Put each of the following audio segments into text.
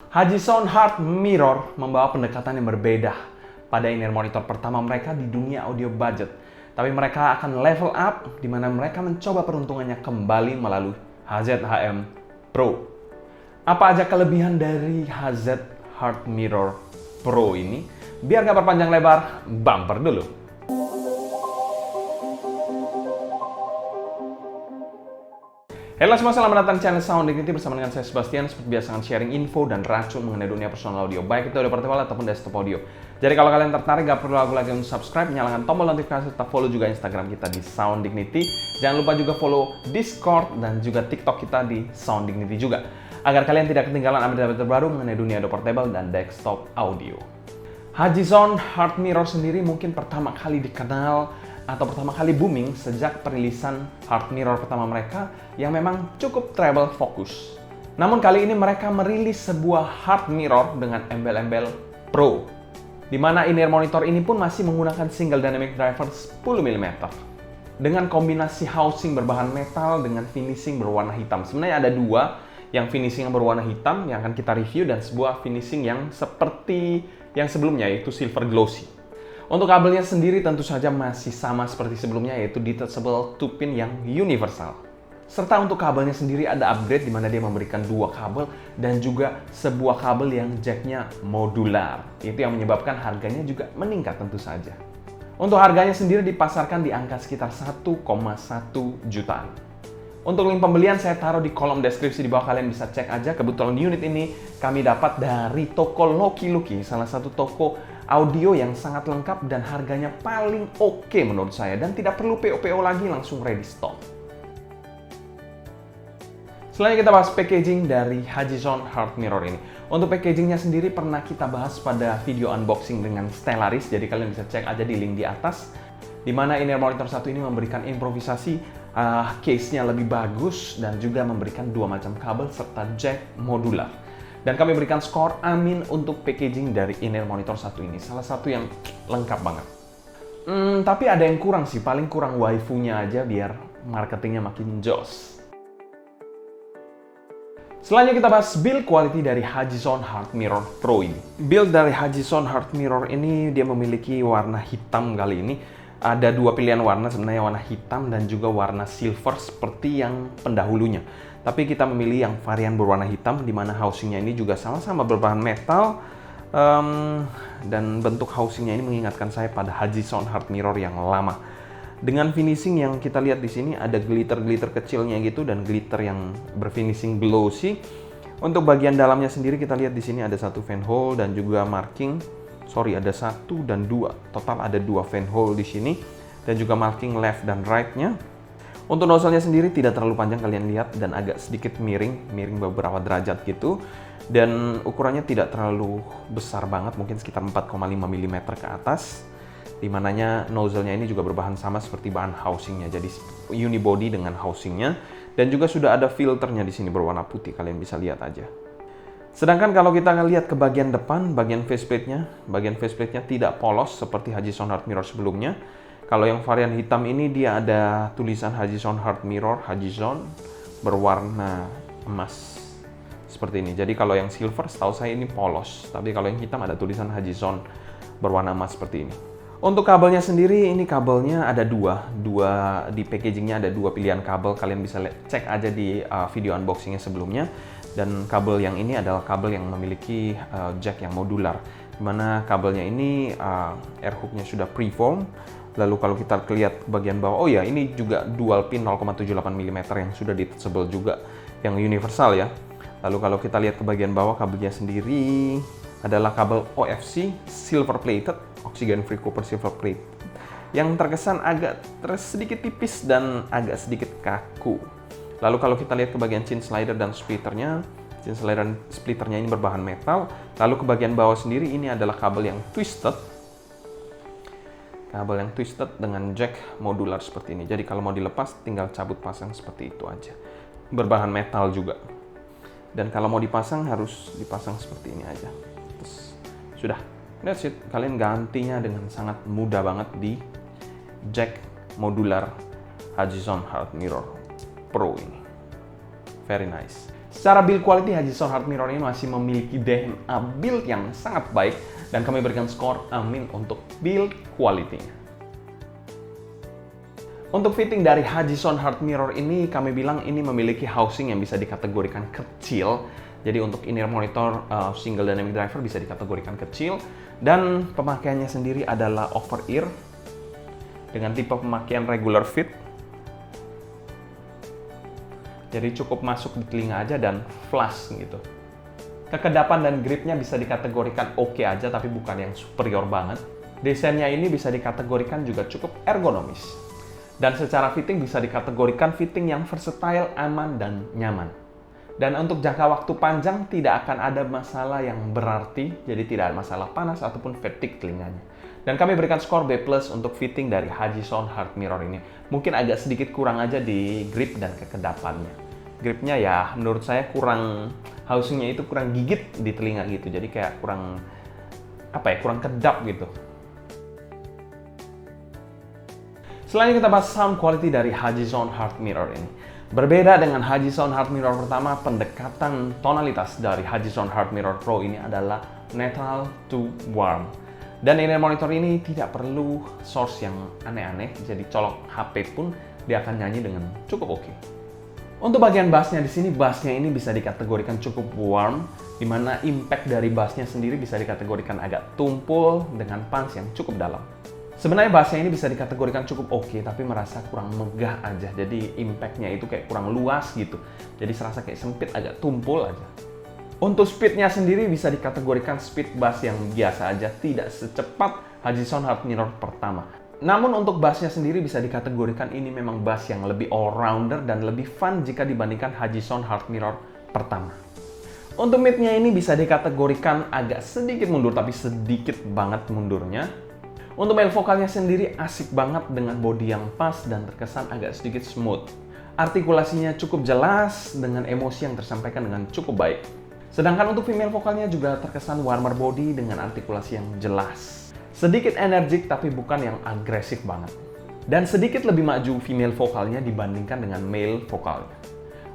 Hajison Heart Mirror membawa pendekatan yang berbeda pada in-ear monitor pertama mereka di dunia audio budget. Tapi mereka akan level up di mana mereka mencoba peruntungannya kembali melalui HZ-HM Pro. Apa aja kelebihan dari HZ Heart Mirror Pro ini? Biar gak berpanjang lebar, bumper dulu. Halo semua, selamat datang di channel Sound Dignity bersama dengan saya Sebastian. Seperti biasa akan sharing info dan racun mengenai dunia personal audio, baik itu audio portable ataupun desktop audio. Jadi kalau kalian tertarik, gak perlu ragu lagi untuk subscribe, nyalakan tombol notifikasi, serta follow juga Instagram kita di Sound Dignity. Jangan lupa juga follow Discord dan juga TikTok kita di Sound Dignity juga, agar kalian tidak ketinggalan update terbaru mengenai dunia audio portable dan desktop audio. Hajison Heart Mirror sendiri mungkin pertama kali dikenal atau pertama kali booming sejak perilisan Heart Mirror pertama mereka yang memang cukup treble fokus. Namun kali ini mereka merilis sebuah Heart Mirror dengan embel-embel Pro, di mana in-ear monitor ini pun masih menggunakan single dynamic driver 10 mm dengan kombinasi housing berbahan metal dengan finishing berwarna hitam. Sebenarnya ada dua, yang finishing yang berwarna hitam yang akan kita review dan sebuah finishing yang seperti yang sebelumnya, yaitu silver glossy. Untuk kabelnya sendiri tentu saja masih sama seperti sebelumnya, yaitu detachable 2-pin yang universal. Serta untuk kabelnya sendiri ada upgrade di mana dia memberikan dua kabel dan juga sebuah kabel yang jacknya modular. Itu yang menyebabkan harganya juga meningkat tentu saja. Untuk harganya sendiri dipasarkan di angka sekitar 1,1 jutaan. Untuk link pembelian saya taruh di kolom deskripsi di bawah, kalian bisa cek aja. Kebetulan unit ini kami dapat dari toko Loki Luki, salah satu toko audio yang sangat lengkap dan harganya paling oke menurut saya, dan tidak perlu PO lagi, langsung ready stock. Selanjutnya kita bahas packaging dari Hajison Heart Mirror ini. Untuk packagingnya sendiri pernah kita bahas pada video unboxing dengan Stellaris, jadi kalian bisa cek aja di link di atas, di mana in-ear monitor satu ini memberikan improvisasi case-nya lebih bagus dan juga memberikan dua macam kabel serta jack modular. Dan kami berikan skor amin untuk packaging dari in-ear monitor satu ini. Salah satu yang lengkap banget. Tapi ada yang kurang sih, paling kurang waifu-nya aja biar marketingnya makin jos. Selanjutnya kita bahas build quality dari Hajison Heart Mirror Pro ini. Build dari Hajison Heart Mirror ini dia memiliki warna hitam kali ini. Ada dua pilihan warna sebenarnya, warna hitam dan juga warna silver seperti yang pendahulunya. Tapi kita memilih yang varian berwarna hitam, di mana housingnya ini juga sama-sama berbahan metal, dan bentuk housingnya ini mengingatkan saya pada Hajison Heart Mirror yang lama. Dengan finishing yang kita lihat di sini ada glitter-glitter kecilnya gitu dan glitter yang berfinishing glossy. Untuk bagian dalamnya sendiri kita lihat di sini ada satu fan hole dan juga marking. Ada satu dan dua, total ada dua fan hole di sini dan juga marking left dan right-nya. Untuk nozzle-nya sendiri tidak terlalu panjang, kalian lihat, dan agak sedikit miring beberapa derajat gitu. Dan ukurannya tidak terlalu besar banget, mungkin sekitar 4,5 mm ke atas. Dimananya nozzle-nya ini juga berbahan sama seperti bahan housingnya, jadi unibody dengan housingnya. Dan juga sudah ada filternya di sini berwarna putih, kalian bisa lihat aja. Sedangkan kalau kita lihat ke bagian depan, bagian faceplate-nya tidak polos seperti Hajison Heart Mirror sebelumnya. Kalau yang varian hitam ini dia ada tulisan Hajison Heart Mirror, Hajison berwarna emas seperti ini. Jadi kalau yang silver setahu saya ini polos, tapi kalau yang hitam ada tulisan Hajison berwarna emas seperti ini. Untuk kabelnya sendiri, ini kabelnya ada dua di packagingnya ada dua pilihan kabel. Kalian bisa cek aja di video unboxingnya sebelumnya. Dan kabel yang ini adalah kabel yang memiliki jack yang modular, dimana kabelnya ini air hook-nya sudah preform. Lalu kalau kita lihat bagian bawah, oh ya, ini juga dual pin 0,78 mm yang sudah detachable juga, yang universal ya. Lalu kalau kita lihat ke bagian bawah, kabelnya sendiri adalah kabel OFC silver plated, oxygen free copper silver plate, yang terkesan agak sedikit tipis dan agak sedikit kaku. Lalu kalau kita lihat ke bagian chin slider dan splitternya, ini berbahan metal. Lalu ke bagian bawah sendiri ini adalah kabel yang twisted. Kabel yang twisted dengan jack modular seperti ini. Jadi kalau mau dilepas tinggal cabut pasang seperti itu aja. Berbahan metal juga. Dan kalau mau dipasang harus dipasang seperti ini aja. Terus sudah. That's it. Kalian gantinya dengan sangat mudah banget di jack modular Hajison Heart Mirror Pro ini. Very nice. Secara build quality, Hajison Heart Mirror ini masih memiliki DNA build yang sangat baik dan kami berikan skor amin untuk build quality-nya. Untuk fitting dari Hajison Heart Mirror ini, kami bilang ini memiliki housing yang bisa dikategorikan kecil. Jadi untuk in-ear monitor single dynamic driver bisa dikategorikan kecil. Dan pemakaiannya sendiri adalah over-ear dengan tipe pemakaian regular fit. Jadi cukup masuk di telinga aja dan flush gitu. Kekedapan dan gripnya bisa dikategorikan oke aja, tapi bukan yang superior banget. Desainnya ini bisa dikategorikan juga cukup ergonomis. Dan secara fitting bisa dikategorikan fitting yang versatile, aman, dan nyaman. Dan untuk jangka waktu panjang tidak akan ada masalah yang berarti, jadi tidak ada masalah panas ataupun fatigue telinganya. Dan kami berikan skor B+ untuk fitting dari Hajison Heart Mirror ini. Mungkin agak sedikit kurang aja di grip dan kekedapannya. Gripnya ya menurut saya kurang, housingnya itu kurang gigit di telinga gitu. Jadi kayak kurang, kurang kedap gitu. Selanjutnya kita bahas sound quality dari Hajison Heart Mirror ini. Berbeda dengan Hajison Heart Mirror pertama, pendekatan tonalitas dari Hajison Heart Mirror Pro ini adalah neutral to warm. Dan in-ear monitor ini tidak perlu source yang aneh-aneh, jadi colok HP pun dia akan nyanyi dengan cukup oke. Untuk bagian bassnya di sini, bassnya ini bisa dikategorikan cukup warm, di mana impact dari bassnya sendiri bisa dikategorikan agak tumpul dengan punch yang cukup dalam. Sebenarnya bassnya ini bisa dikategorikan cukup oke, tapi merasa kurang megah aja, jadi impactnya itu kayak kurang luas gitu. Jadi serasa kayak sempit, agak tumpul aja. Untuk speednya sendiri bisa dikategorikan speed bass yang biasa aja, tidak secepat Hajison Heart Mirror pertama. Namun untuk bassnya sendiri bisa dikategorikan ini memang bass yang lebih all-rounder dan lebih fun jika dibandingkan Hajison Heart Mirror pertama. Untuk midnya ini bisa dikategorikan agak sedikit mundur, tapi sedikit banget mundurnya. Untuk male vokalnya sendiri asik banget dengan body yang pas dan terkesan agak sedikit smooth. Artikulasinya cukup jelas dengan emosi yang tersampaikan dengan cukup baik. Sedangkan untuk female vokalnya juga terkesan warmer body dengan artikulasi yang jelas. Sedikit energik tapi bukan yang agresif banget. Dan sedikit lebih maju female vokalnya dibandingkan dengan male vokalnya.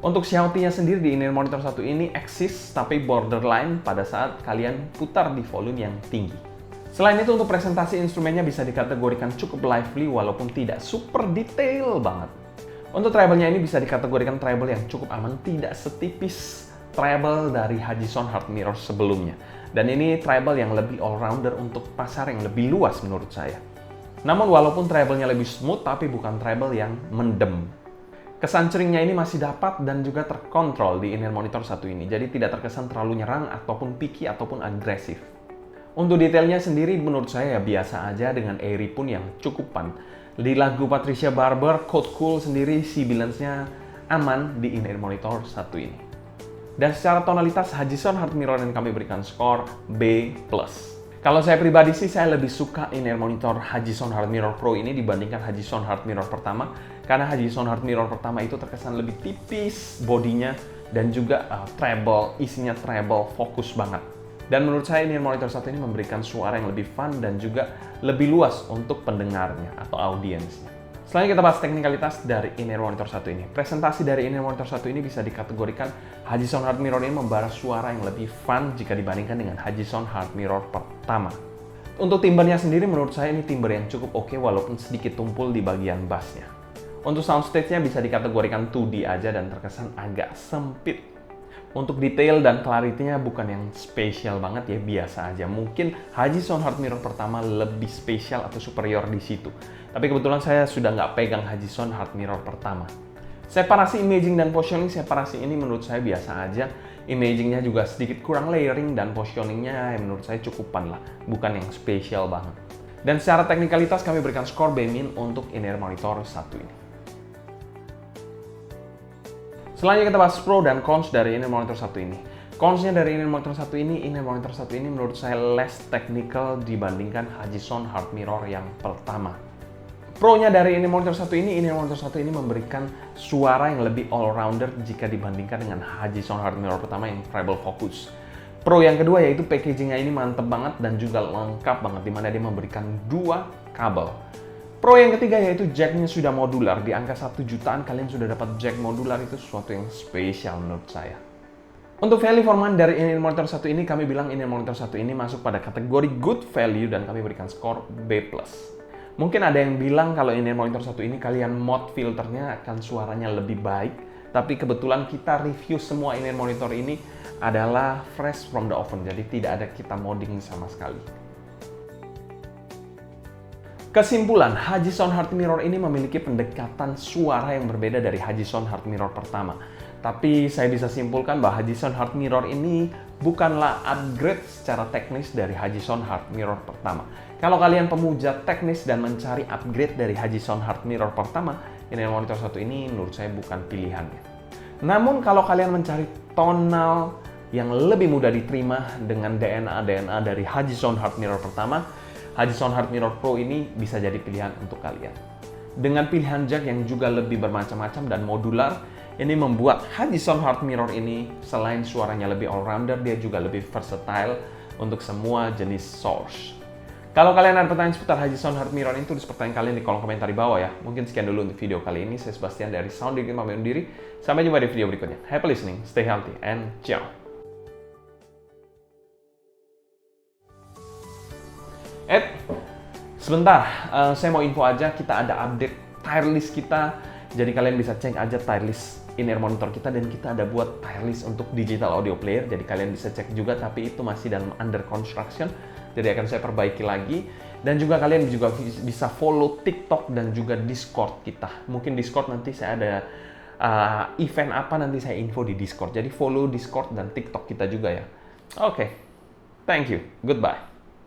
Untuk shouty-nya sendiri di in-ear monitor satu ini eksis tapi borderline pada saat kalian putar di volume yang tinggi. Selain itu untuk presentasi instrumennya bisa dikategorikan cukup lively walaupun tidak super detail banget. Untuk treble-nya ini bisa dikategorikan treble yang cukup aman, tidak setipis treble dari Hajison Heart Mirror sebelumnya. Dan ini treble yang lebih all-rounder untuk pasar yang lebih luas menurut saya. Namun walaupun treble-nya lebih smooth, tapi bukan treble yang mendem. Kesan ceringnya ini masih dapat dan juga terkontrol di in-ear monitor satu ini. Jadi tidak terkesan terlalu nyerang ataupun picky ataupun agresif. Untuk detailnya sendiri menurut saya ya biasa aja dengan airy pun yang cukup fun. Di lagu Patricia Barber, Code Cool sendiri sibilance-nya aman di in-ear monitor satu ini. Dan secara tonalitas Hajison Heart Mirror yang kami berikan skor B+. Kalau saya pribadi sih saya lebih suka in-ear monitor Hajison Heart Mirror Pro ini dibandingkan Hajison Heart Mirror pertama. Karena Hajison Heart Mirror pertama itu terkesan lebih tipis bodinya dan juga treble, isinya treble, fokus banget. Dan menurut saya in-ear monitor satu ini memberikan suara yang lebih fun dan juga lebih luas untuk pendengarnya atau audiensnya. Selanjutnya kita bahas teknikalitas dari in-ear monitor satu ini. Presentasi dari in-ear monitor satu ini bisa dikategorikan Hajison Heart Mirror ini membara suara yang lebih fun jika dibandingkan dengan Hajison Heart Mirror pertama. Untuk timbernya sendiri menurut saya ini timber yang cukup oke walaupun sedikit tumpul di bagian bassnya. Untuk soundstage-nya bisa dikategorikan 2D aja dan terkesan agak sempit. Untuk detail dan clarity-nya bukan yang spesial banget ya, biasa aja. Mungkin Hajison Heart Mirror pertama lebih spesial atau superior di situ. Tapi kebetulan saya sudah nggak pegang Hajison Heart Mirror pertama. Separasi imaging dan positioning, separasi ini menurut saya biasa aja. Imagingnya juga sedikit kurang layering dan positioningnya menurut saya cukupan lah. Bukan yang spesial banget. Dan secara teknikalitas kami berikan skor B- untuk in-ear monitor satu ini. Selanjutnya kita bahas pro dan cons dari in-ear monitor satu ini. Cons-nya dari in-ear monitor satu ini, in-ear monitor satu ini menurut saya less technical dibandingkan Hajison Heart Mirror yang pertama. Pro-nya dari in-ear monitor satu ini, in-ear monitor satu ini memberikan suara yang lebih all-rounder jika dibandingkan dengan Hajison Heart Mirror pertama yang treble focus. Pro yang kedua yaitu packaging-nya ini mantep banget dan juga lengkap banget, dimana dia memberikan 2 kabel. Pro yang ketiga yaitu jack-nya sudah modular. Di angka 1 jutaan kalian sudah dapat jack modular, itu sesuatu yang spesial menurut saya. Untuk value for money dari in-ear monitor satu ini, kami bilang in-ear monitor satu ini masuk pada kategori good value dan kami berikan skor B+. Mungkin ada yang bilang kalau in-ear monitor satu ini kalian mod filternya akan suaranya lebih baik, tapi kebetulan kita review semua in-ear monitor ini adalah fresh from the oven, jadi tidak ada kita modding sama sekali. Kesimpulan, Haji Sound Heart Mirror ini memiliki pendekatan suara yang berbeda dari Haji Sound Heart Mirror pertama. Tapi saya bisa simpulkan bahwa Haji Sound Heart Mirror ini bukanlah upgrade secara teknis dari Haji Sound Heart Mirror pertama. Kalau kalian pemuja teknis dan mencari upgrade dari Haji Sound Heart Mirror pertama, in-ear monitor satu ini menurut saya bukan pilihannya. Namun kalau kalian mencari tonal yang lebih mudah diterima dengan DNA dari Haji Sound Heart Mirror pertama, Haji Sound Heart Mirror Pro ini bisa jadi pilihan untuk kalian. Dengan pilihan jack yang juga lebih bermacam-macam dan modular, ini membuat Haji Sound Heart Mirror ini selain suaranya lebih all-rounder, dia juga lebih versatile untuk semua jenis source. Kalau kalian ada pertanyaan seputar Haji Sound Heart Mirror ini, tulis pertanyaan kalian di kolom komentar di bawah ya. Mungkin sekian dulu untuk video kali ini. Saya Sebastian dari Sound Digit pamit undur diri. Sampai jumpa di video berikutnya. Happy listening, stay healthy, and ciao! Sebentar, saya mau info aja, kita ada update tier list kita. Jadi kalian bisa cek aja tier list in-ear monitor kita, dan kita ada buat tier list untuk digital audio player. Jadi kalian bisa cek juga, tapi itu masih dalam under construction. Jadi akan saya perbaiki lagi. Dan juga kalian juga bisa follow TikTok dan juga Discord kita. Mungkin Discord nanti saya ada event apa, nanti saya info di Discord. Jadi follow Discord dan TikTok kita juga ya. Oke, thank you. Goodbye.